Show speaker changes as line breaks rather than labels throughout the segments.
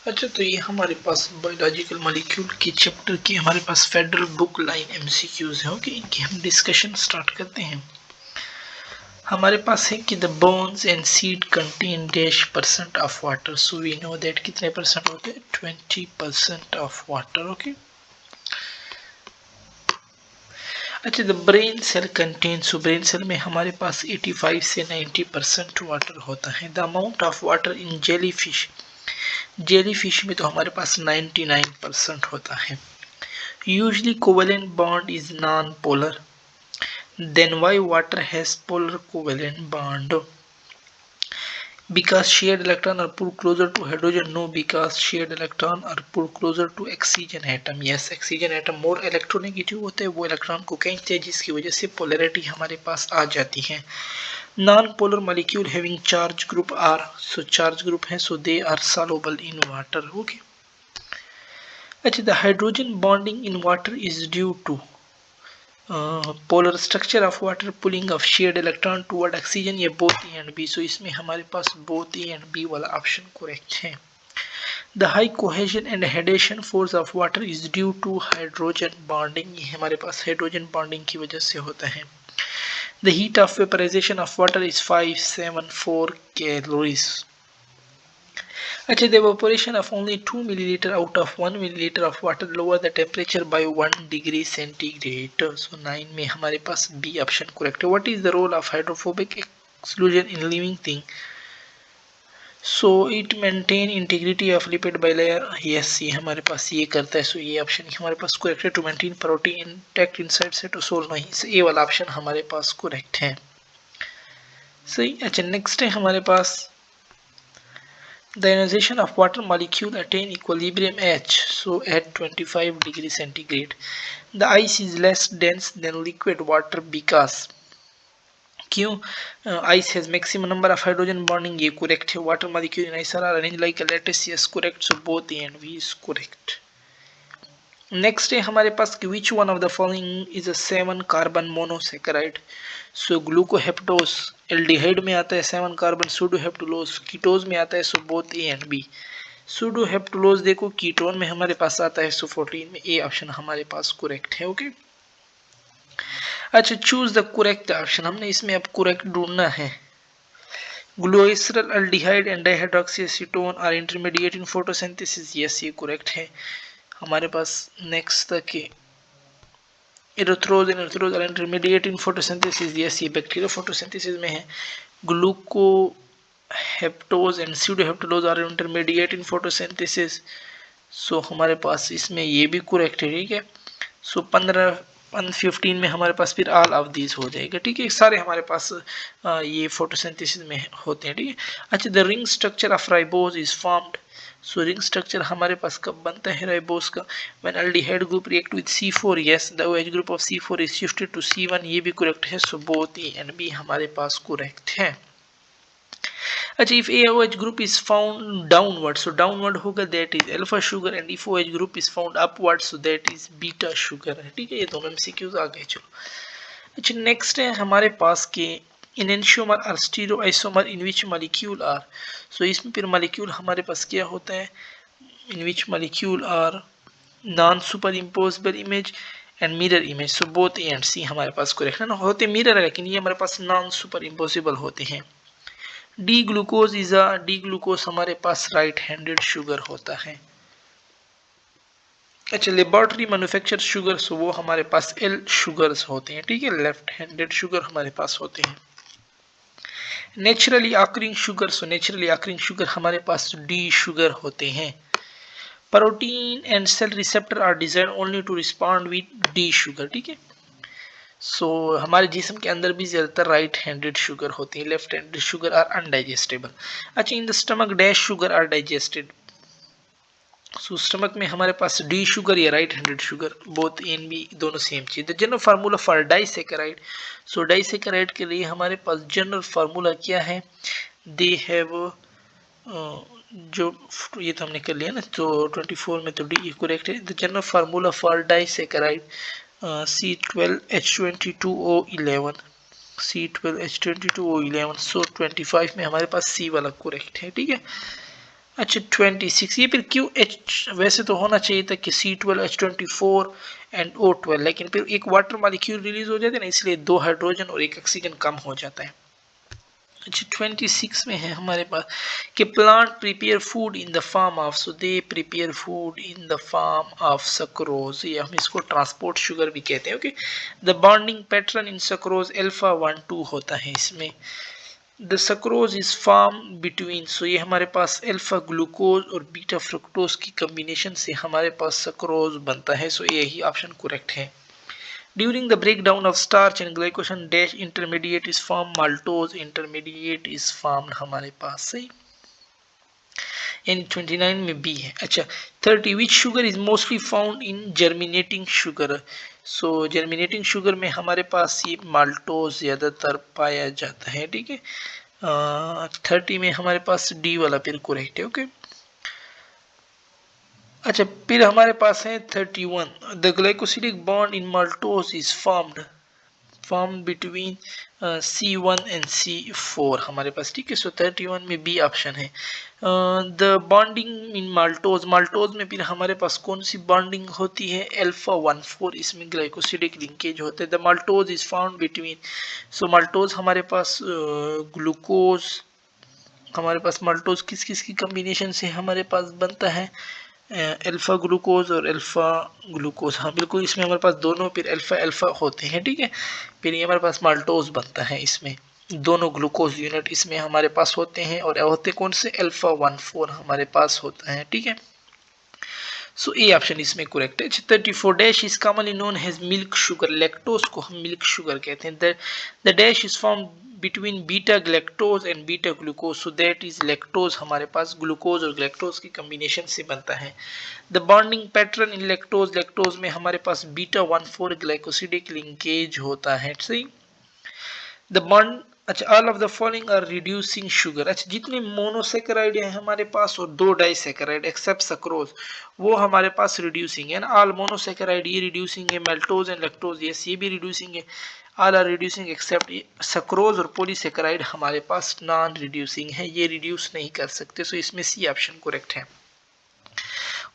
अच्छा, तो ये हमारे पास बायोलॉजिकल मॉलिक्यूल की चैप्टर की हमारे पास फेडरल बुक लाइन एमसीक्यूज है। ओके, इनकी हम डिस्कशन स्टार्ट करते हैं। हमारे पास है कि the bones and seed contain -% of water. So we know that कितने परसेंट होते हैं, 20% ऑफ वाटर। ओके, अच्छा, the brain cell contain, so brain cell में हमारे पास 85 से 90% वाटर होता है। The amount of water in jellyfish, jellyfish में तो हमारे पास 99% होता है। Usually covalent bond is non polar, then why water has polar covalent bond? Because shared electron are pulled closer to hydrogen? No, because shared electron are pulled closer to oxygen atom. Yes, oxygen atom more electronegative होते हैं, वो electron को खींचते हैं, जिसकी वजह से polarity हमारे पास आ जाती है। Non polar molecule having charge group are, so charge group है, so they are soluble in water. Okay, अच्छा, the hydrogen bonding in water is due to polar structure of water pulling of shared electron toward oxygen, या both A and B. So इसमें हमारे पास both A and B वाला option correct है। The high cohesion and adhesion force of water is due to hydrogen bonding, ये हमारे पास hydrogen bonding की वजह से होता है। The heat of vaporization of water is 574 calories. अच्छा, the evaporation of only 2 milliliter out of 1 milliliter of water lower the temperature by 1 degree centigrade. So 9 में हमारे पास B option correct है। What is the role of hydrophobic exclusion in living thing? So it maintain integrity of lipid bilayer. Yes, ये हमारे पास ये करता है। So ये option हमारे पास correct है। To maintain protein intact inside cytosol, नहीं, so ये वाला ऑप्शन हमारे पास correct है। सही। अच्छा, नेक्स्ट है हमारे पास the ionization of water molecule attain equilibrium H, so at 25 degree centigrade. The ice is less dense than liquid water because, क्यों? Ice has maximum number of hydrogen bonding, ये correct है। Water molecule in ice are arranged like a lattice, yes correct, so both A and B is correct. Next है हमारे पास कि which one of the following is a 7 carbon monosaccharide? So glucoheptose aldehyde में आता है 7 carbon, सूडोहेप्टुलोज कीटोज में आता है, so both A and B. Pseudoheptulose देखो कीटोन में हमारे पास आता है, सो 14 में ए ऑप्शन हमारे पास करेक्ट है। ओके, अच्छा, चूज द करेक्ट ऑप्शन, हमने इसमें अब करेक्ट ढूंढना है। Glycerol aldehyde and dihydroxy acetone are intermediate in photosynthesis, yes ये करेक्ट है। हमारे पास नेक्स्ट तक erythrose and erythrose are intermediate in photosynthesis, yes ये बैक्टीरिया फोटोसिंथेसिस में है। Glucoheptose and pseudoheptulose are intermediate in photosynthesis, so हमारे पास इसमें ये भी करेक्ट है। ठीक है, सो 15 में हमारे पास फिर ऑल ऑफ दीज हो जाएगा। ठीक है, सारे हमारे पास ये फोटोसिंथेसिस में होते हैं। ठीक है, अच्छा, the ring structure of ribose is formed, so ring structure हमारे पास कब बनता है राइबोज का? When aldehyde group react with C4, yes the OH group of C4 is shifted to C1, ये भी करेक्ट है। So both A and b हमारे पास करेक्ट है। अच्छा, if AOH group is found downward, so downward होगा that is alpha sugar, and if OH group is found upward, so that is beta sugar है। ठीक है, ये दोनों MCQs आ गए। चलो, अच्छा, नेक्स्ट है हमारे पास के enantiomer और stereoisomer in which molecule are, so इसमें फिर molecule हमारे पास क्या होता है, in which molecule are non superimposable image and mirror image, so both A and C हमारे पास करेक्ट है ना, होते mirror है लेकिन ये हमारे पास non superimposable होते हैं। D glucose is a, D glucose हमारे पास राइट हैंडेड शुगर होता है। अच्छा, लेबोरेटरी मैन्युफैक्चर शुगर, सो वो हमारे पास एल शुगर्स होते हैं। ठीक है, लेफ्ट हैंडेड शुगर हमारे पास होते हैं। Naturally occurring sugar, so naturally occurring sugar हमारे पास डी शुगर होते हैं। Protein and cell receptor are design only to respond with d sugar. ठीक है, सो हमारे जिस्म के अंदर भी ज़्यादातर राइट हैंडेड शुगर होती है, left handed sugar are undigestible. अच्छा, in the stomach dash sugar are digested, so stomach में हमारे पास डी शुगर या right handed sugar, both A and b दोनों सेम चीज। The general formula for disaccharide, so disaccharide के लिए हमारे पास जनरल फार्मूला क्या है? दे हैव, जो ये तो हमने कर लिया ना, तो 24 में तो डी करेक्ट है। The general formula for disaccharide C12H22O11, C12H22O11, सो 25 में हमारे पास सी वाला करेक्ट है। ठीक है, अच्छा 26 ये फिर क्यों H वैसे तो होना चाहिए था कि C12 H24 एंड O12 लेकिन फिर एक वाटर मॉलिक्यूल रिलीज हो जाता है ना इसलिए 2 हाइड्रोजन और 1 ऑक्सीजन कम हो जाता है। अच्छा 26 में है हमारे पास कि plant prepare food in the form of so they prepare food in the form of sucrose ये हम इसको ट्रांसपोर्ट शुगर भी कहते हैं। Okay the bonding pattern in sucrose alpha 1 2 होता है इसमें। The sucrose is form between so ये हमारे पास अल्फा ग्लूकोज और बीटा फ्रुक्टोज की कॉम्बिनेशन से हमारे पास सक्रोज बनता है। सो यही ऑप्शन करेक्ट है। During the breakdown of starch and glycogen dash intermediate is formed maltose intermediate is formed हमारे पास सही यानी 29 में बी है। अच्छा 30 which sugar is mostly found in germinating sugar so germinating sugar में हमारे पास ये माल्टोज ज्यादातर पाया जाता है। ठीक है 30 में हमारे पास डी वाला फिर करेक्ट है। ओके अच्छा फिर हमारे पास है 31 the glycosidic bond in maltose is form between C1 and C4 हमारे पास। ठीक है सो 31 में बी ऑप्शन है। The bonding in maltose maltose में फिर हमारे पास कौन सी बॉन्डिंग होती है अल्फा 1,4 इसमें ग्लाइकोसिडिक लिंकेज होते हैं। The maltose is found between so maltose हमारे पास ग्लूकोज हमारे पास माल्टोज किस किस की कॉम्बिनेशन से हमारे पास बनता है अल्फा ग्लूकोज और अल्फा ग्लूकोज। हाँ बिल्कुल इसमें हमारे पास दोनों फिर अल्फा अल्फा होते हैं। ठीक है फिर ये हमारे पास माल्टोज बनता है इसमें दोनों ग्लूकोज यूनिट इसमें हमारे पास होते हैं और होते कौन से अल्फा 1,4 हमारे पास होता है। ठीक है सो ए ऑप्शन इसमें करेक्ट है। 34 dash is commonly known as milk sugar lactose को हम मिल्क शुगर कहते हैं। The dash is form between beta galactose and beta glucose so that is lactose हमारे पास ग्लूकोज और ग्लैक्टोज की कॉम्बिनेशन से बनता है। The bonding pattern in lactose lactose में हमारे पास बीटा 1,4 ग्लाइकोसिडिक लिंकेज होता है। सही द बॉन्ड अच्छा all of the following are reducing sugar अच्छा जितने मोनोसेकेराइड हैं हमारे पास और 2 डाइसेकेराइड एक्सेप्ट सक्रोज वो हमारे पास रिड्यूसिंग है ना। ऑल मोनोसेकेराइड ये रिड्यूसिंग है मेल्टोज एंड लैक्टोज ये भी रिड्यूसिंग है। All are reducing except sucrose और पॉलीसेकेराइड हमारे पास नॉन रिड्यूसिंग है ये रिड्यूस नहीं कर सकते। सो इसमें सी ऑप्शन करेक्ट है।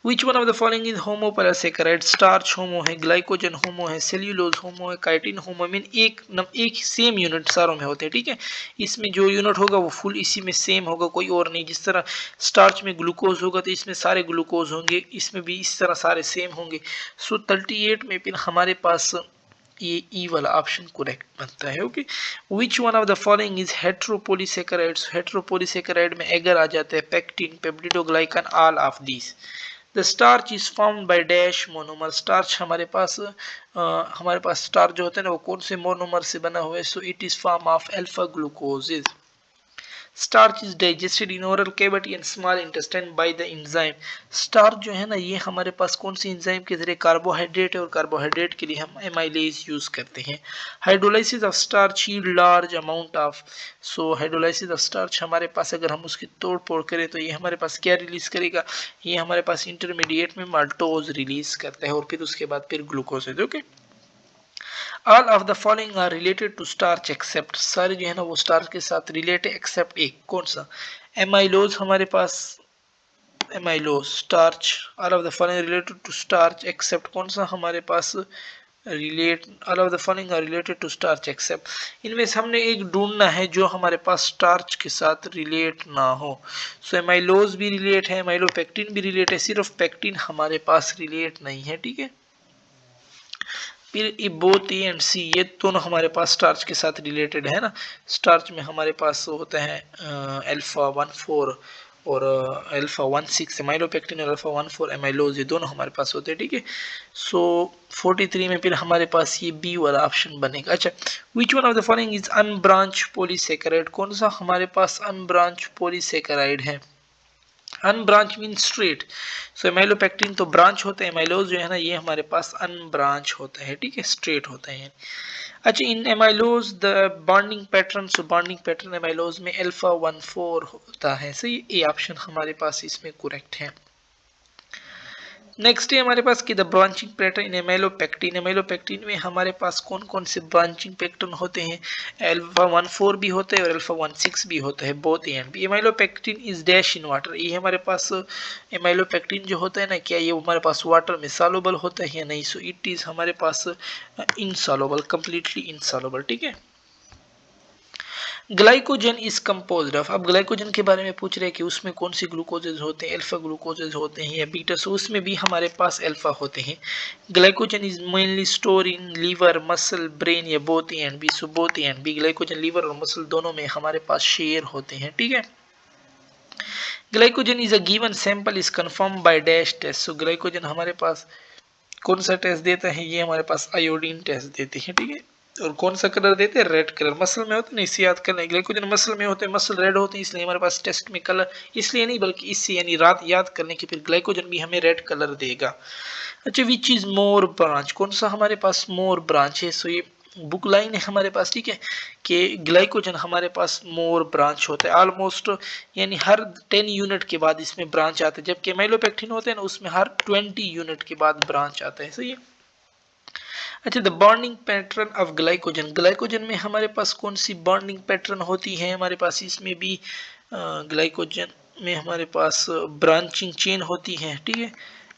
Which one of the following is homopolysaccharide starch homo है ग्लाइकोजन होमो है सेल्यूलोज होमो है काइटिन होमो मीन एक सेम यूनिट सारों में होते हैं। ठीक है इसमें जो यूनिट होगा वो फुल इसी में सेम होगा कोई और नहीं। जिस तरह स्टार्च में ग्लूकोज होगा तो इसमें सारे ग्लूकोज होंगे इसमें भी इस तरह सारे सेम होंगे। सो 38 में फिर हमारे पास ये ई वाला ऑप्शन करेक्ट बनता है। Okay which one of the following is heteropolysaccharides heteropolysaccharide में एगर आ जाते हैं pectin peptidoglycan all of these. The starch is found by dash monomer starch हमारे पास स्टार्च जो होता है ना वो कौन से मोनोमर से बना हुआ है। So it is form of alpha glucose. Starch is digested in oral cavity and small intestine by the enzyme starch जो है ना ये हमारे पास कौन सी एंजाइम के जरिए कार्बोहाइड्रेट है और कार्बोहाइड्रेट के लिए हम एमाइलेज यूज करते हैं। Hydrolysis of starch yield large amount of so hydrolysis of starch हमारे पास अगर हम उसकी तोड़ फोड़ करें तो ये हमारे पास क्या रिलीज करेगा ये हमारे पास इंटरमीडिएट में माल्टोज रिलीज करता है और फिर उसके बाद फिर ग्लूकोज है। Okay all of the following are related to starch except सारे जो है ना वो स्टार्च के साथ रिलेटेड एक्सेप्ट एक कौन सा एमाइलोज हमारे पास amylose starch all of the following related to starch except कौन सा हमारे पास relate all of the following are related to starch except इनमें से हमने एक ढूंढना है जो हमारे पास स्टार्च के साथ रिलेट ना हो। सो एमाइलोज भी रिलेट है एमाइलोपेक्टिन भी रिलेट है सिर्फ पेक्टिन हमारे पास रिलेट नहीं है। ठीक है फिर बोथ ए एंड सी ये दोनों हमारे पास स्टार्च के साथ रिलेटेड है ना। स्टार्च में हमारे पास होता है अल्फा 1,4 और अल्फा 1,6 एमाइलोपेक्टिन और अल्फा 1,4 एमाइलोज ये दोनों हमारे पास होते हैं। ठीक है सो 43 में फिर हमारे पास ये बी वाला ऑप्शन बनेगा। अच्छा विच one of the following is unbranch polysaccharide कौन सा हमारे पास अनब्रांच पॉलीसेकेराइड है। Unbranch mean straight so amylopectin तो ब्रांच होता है एमाइलोज जो है ना ये हमारे पास अनब्रांच होता है। ठीक है स्ट्रेट होता है। अच्छा in amylose the bonding pattern so bonding pattern amylose में अल्फा 1,4 होता है। सो ये ऑप्शन हमारे पास इसमें करेक्ट है। नेक्स्ट है हमारे पास कि the branching pattern in amylopectin. Amylopectin में हमारे पास कौन कौन से ब्रांचिंग पैटर्न होते हैं? अल्फा 1,4 भी होता है और अल्फा 1,6 भी होता है, both A and b. Amylopectin is dash in water. ये हमारे पास एमाइलोपेक्टिन जो होता है ना, क्या ये हमारे पास वाटर में सॉल्युबल होता है या नहीं? सो इट इज हमारे पास इनसॉल्युबल, कंप्लीटली इनसॉल्युबल, ठीक है। Glycogen is composed of. अब ग्लाइकोजन के बारे में पूछ रहे हैं कि उसमें कौन सी ग्लूकोजेज होते हैं, अल्फा ग्लूकोजेज होते हैं या बीटा। सो उसमें भी हमारे पास अल्फा होते हैं। Glycogen is mainly store in liver, muscle, brain या both A and B. So both A and B, glycogen liver और मसल दोनों में हमारे पास शेयर होते हैं, ठीक है। Glycogen is a given sample is confirm by dash test. So glycogen हमारे पास कौन सा टेस्ट देता है? ये हमारे पास आयोडीन टेस्ट देते हैं, ठीक है। और कौन सा कलर देते हैं? Red colour. मसल में होते हैं, इससे याद करना। ग्लाइकोजन मसल में होते हैं, मसल रेड होते हैं, इसलिए हमारे पास टेस्ट में कलर, इसलिए नहीं बल्कि इससे यानी रात याद करने के फिर ग्लाइकोजन भी हमें रेड कलर देगा। अच्छा, विच इज मोर ब्रांच, कौन सा हमारे पास मोर ब्रांच है? सो ये बुक लाइन है हमारे पास, ठीक है, कि ग्लाइकोजन हमारे पास मोर ब्रांच होता है ऑलमोस्ट, यानी हर 10 यूनिट के बाद इसमें ब्रांच आता है, जबकि एमाइलोपेक्टिन होते हैं ना उसमें हर 20 यूनिट के बाद ब्रांच आता है। सही है। अच्छा, the bonding pattern of glycogen. Glycogen में हमारे पास कौन सी बॉन्डिंग पैटर्न होती है? हमारे पास इसमें भी ग्लाइकोजन में हमारे पास ब्रांचिंग चेन होती है, ठीक है।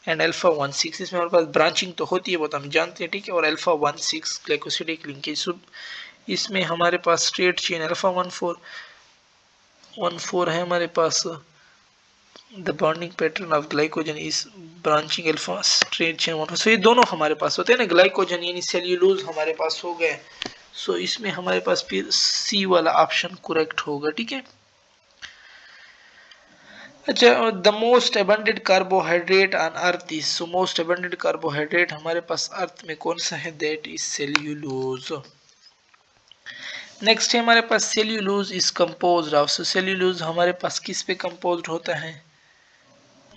एंड अल्फा 1,6 इसमें हमारे पास ब्रांचिंग तो होती है, वो तो हम जानते हैं, ठीक है। और अल्फा 1,6 ग्लाइकोसिडिक लिंकेज, इसमें हमारे पास स्ट्रेट चेन अल्फा 1,4 है हमारे पास। The bonding pattern of glycogen is branching alpha straight chain 1,4। So ये दोनों हमारे पास होते हैं ना, ग्लाइकोजन यानी सेल्यूलोज हमारे पास हो गए। सो इसमें हमारे पास फिर सी वाला ऑप्शन करेक्ट होगा, ठीक है। अच्छा, the most abundant carbohydrate on earth is. So most abundant carbohydrate हमारे पास अर्थ में कौन सा है? That is cellulose. नेक्स्ट है हमारे पास cellulose is composed of. So cellulose हमारे पास किस पे कंपोज्ड होता है?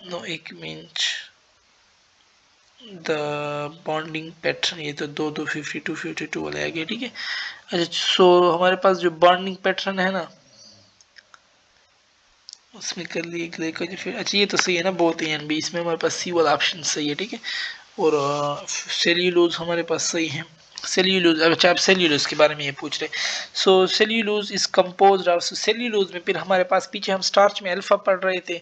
नो, एक मिनट, द बॉन्डिंग पैटर्न, ये तो 252 वाले आ गए, ठीक है। अच्छा, सो हमारे पास जो बॉन्डिंग पैटर्न है ना उसमें कर लिए ग्लाइकोजन फिर। अच्छा, ये तो सही है ना, बोथ ए एंड बी, इसमें हमारे पास सी वाला ऑप्शन सही है, ठीक है। और सेल्यूलोज हमारे पास सही है। सेल्यूलोज, अच्छा आप सेल्यूलोज के बारे में ये पूछ रहे। So cellulose is composed of. Cellulose में फिर हमारे पास पीछे हम स्टार्च में अल्फा पढ़ रहे थे,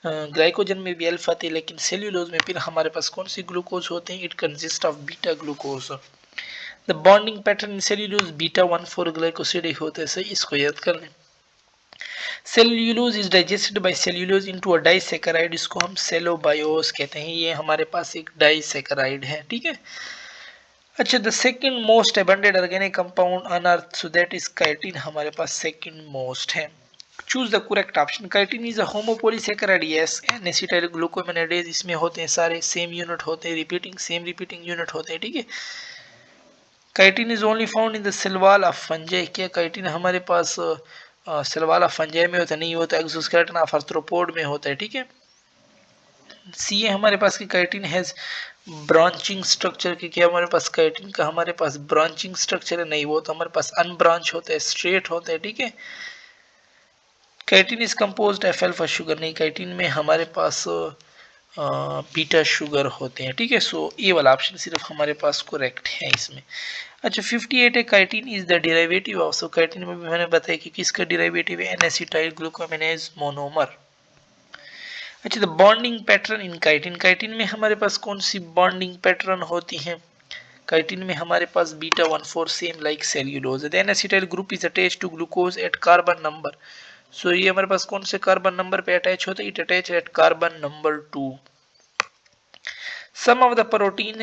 ग्लाइकोजन में भी अल्फा थे, लेकिन सेल्यूलोज में फिर हमारे पास कौन सी ग्लूकोज होते हैं? It consist of beta glucose. The bonding pattern in cellulose beta 1,4 glycosidic होता है। सही, इसको याद कर लें। Cellulose is digested by cellulose into a disaccharide, इसको हम सेलोबायोस कहते हैं। ये हमारे पास एक डाइसैकेराइड है, ठीक है। अच्छा, the second most abundant organic compound on earth, so that is chitin, हमारे पास सेकंड मोस्ट है। Choose the correct option. Chitin is a homopolysaccharide, yes. N acetyl glucosamine, इसमें होते हैं सारे सेम यूनिट होते हैं, रिपीटिंग सेम रिपीटिंग यूनिट होते हैं, ठीक है। Chitin is only found in the cell wall of fungi. क्या काइटिन हमारे पास सेल वॉल ऑफ फंजाई में होता नहीं होता, एक्सोस्केलेटन ऑफ आर्थ्रोपोड में होता है, ठीक है। सी है हमारे पास कि काइटिन हैज ब्रांचिंग स्ट्रक्चर, की क्या हमारे पास काइटिन का हमारे पास ब्रांचिंग स्ट्रक्चर है? नहीं, वो तो हमारे पास अनब्रांच होता है, स्ट्रेट होता है, ठीक है। Chitin is composed of alpha sugar, नहीं, काइटिन में हमारे पास बीटा शुगर होते हैं, ठीक है। सो ये वाला ऑप्शन सिर्फ हमारे पास करेक्ट है इसमें। अच्छा, 58 है, chitin is the derivative of. So chitin में भी मैंने बताया कि किसका डेरिवेटिव है? N acetyl glucosamine monomer. अच्छा, the bonding pattern in chitin. Chitin में हमारे पास कौन सी बॉन्डिंग पैटर्न होती है? काइटिन में हमारे पास beta 1,4 same like cellulose. Then acetyl group is attached to glucose at carbon number. So ये हमारे पास कौन से कार्बन नंबर पे अटैच होता है? It attach at carbon number 2। Some of the protein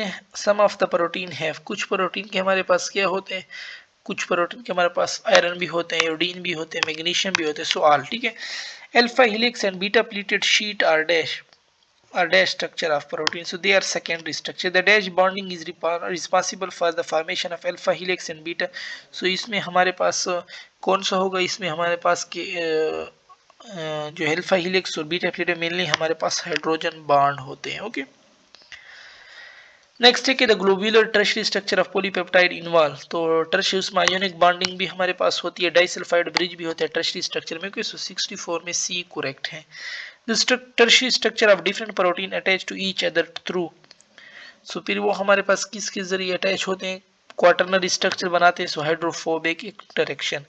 है, कुछ प्रोटीन के हमारे पास क्या होते हैं? कुछ प्रोटीन के हमारे पास आयरन भी होते हैं, आयोडीन भी होते हैं, मैग्नीशियम भी होते हैं। सो ऑल, ठीक है। Alpha helix and beta pleated sheet are dash structure of protein, so they are secondary structure. The dash bonding is responsible for the formation of alpha helix and beta. So इसमें हमारे पास कौन सा होगा? इसमें हमारे पास के जो अल्फा हेलिक्स और बीटा प्लीटेड मेनली हमारे पास हाइड्रोजन बॉन्ड होते हैं, ओके। नेक्स्ट है कि the globular tertiary structure of polypeptide involve. तो टर्शियरी उसमें आयोनिक बॉन्डिंग भी हमारे पास होती है, डाइसल्फाइड ब्रिज भी होता है टर्शियरी स्ट्रक्चर में, 64 में सी करेक्ट है। The tertiary structure of different protein attach to each other through, so फिर वो हमारे पास किसके जरिए अटैच होते हैं, क्वाटरनरी स्ट्रक्चर बनाते हैं, so hydrophobic interaction.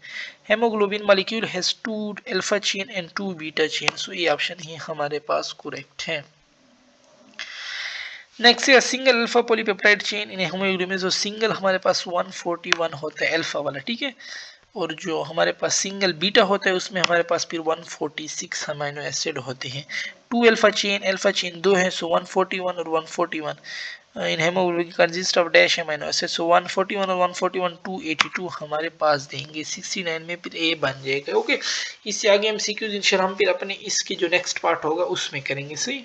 Haemoglobin molecule has 2 alpha chain and 2 beta chain, so ये ऑप्शन ही हमारे पास करेक्ट है। नेक्स्ट है single alpha polypeptide chain in haemoglobin, जो सिंगल हमारे पास 141 होता है अल्फा वाला, ठीक है, और जो हमारे पास सिंगल बीटा होता है उसमें हमारे पास फिर 146 अमीनो एसिड होते हैं। 2 अल्फा चेन 2 है, सो 141 और 141 in haemoglobin consist of dash amino acid, so 141 और 141 282 हमारे पास देंगे, 69 में फिर ए बन जाएगा। ओके, इससे आगे हम सीक्वेंस इंशाल्लाह हम फिर अपने इसकी जो नेक्स्ट पार्ट होगा उसमें करेंगे। सही।